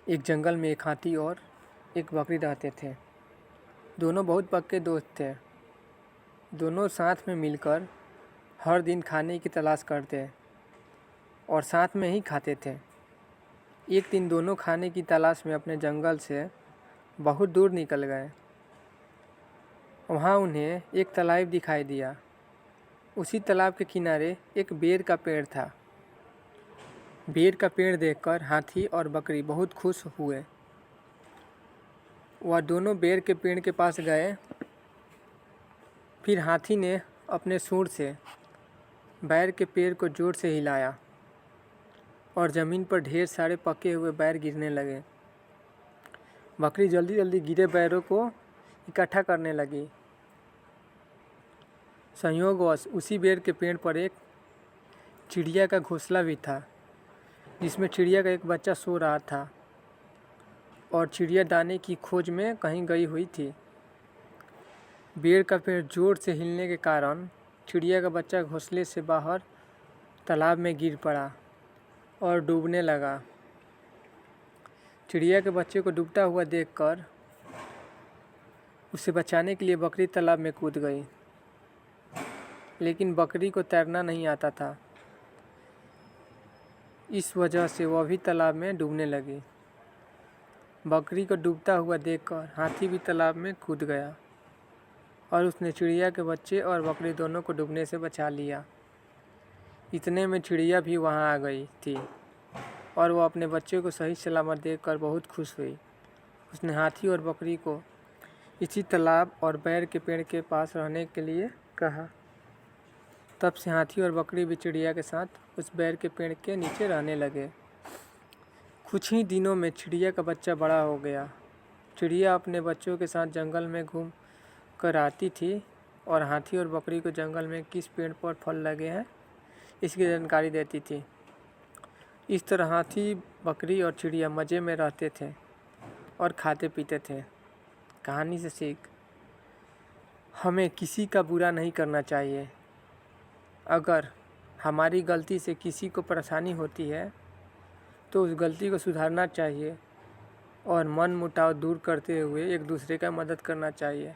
एक जंगल में एक हाथी और एक बकरी रहते थे। दोनों बहुत पक्के दोस्त थे। दोनों साथ में मिलकर हर दिन खाने की तलाश करते और साथ में ही खाते थे। एक दिन दोनों खाने की तलाश में अपने जंगल से बहुत दूर निकल गए। वहाँ उन्हें एक तालाब दिखाई दिया। उसी तालाब के किनारे एक बेर का पेड़ था। बेर का पेड़ देखकर हाथी और बकरी बहुत खुश हुए। वह दोनों बेर के पेड़ के पास गए। फिर हाथी ने अपने सूंड से बैर के पेड़ को जोर से हिलाया और ज़मीन पर ढेर सारे पके हुए बैर गिरने लगे। बकरी जल्दी जल्दी गिरे बैरों को इकट्ठा करने लगी। संयोगवश उसी बेर के पेड़ पर एक चिड़िया का घोंसला भी था, जिसमें चिड़िया का एक बच्चा सो रहा था और चिड़िया दाने की खोज में कहीं गई हुई थी। बेर का पेड़ जोर से हिलने के कारण चिड़िया का बच्चा घोंसले से बाहर तालाब में गिर पड़ा और डूबने लगा। चिड़िया के बच्चे को डूबता हुआ देखकर उसे बचाने के लिए बकरी तालाब में कूद गई, लेकिन बकरी को तैरना नहीं आता था। इस वजह से वह भी तालाब में डूबने लगी। बकरी को डूबता हुआ देखकर हाथी भी तालाब में कूद गया और उसने चिड़िया के बच्चे और बकरी दोनों को डूबने से बचा लिया। इतने में चिड़िया भी वहां आ गई थी और वह अपने बच्चे को सही सलामत देखकर बहुत खुश हुई। उसने हाथी और बकरी को इसी तालाब और बैर के पेड़ के पास रहने के लिए कहा। तब से हाथी और बकरी भी चिड़िया के साथ उस बैर के पेड़ के नीचे रहने लगे। कुछ ही दिनों में चिड़िया का बच्चा बड़ा हो गया। चिड़िया अपने बच्चों के साथ जंगल में घूम कर आती थी और हाथी और बकरी को जंगल में किस पेड़ पर फल लगे हैं इसकी जानकारी देती थी। इस तरह हाथी, बकरी और चिड़िया मज़े में रहते थे और खाते पीते थे। कहानी से सीख: हमें किसी का बुरा नहीं करना चाहिए। अगर हमारी गलती से किसी को परेशानी होती है तो उस गलती को सुधारना चाहिए और मन मुटाव दूर करते हुए एक दूसरे का मदद करना चाहिए।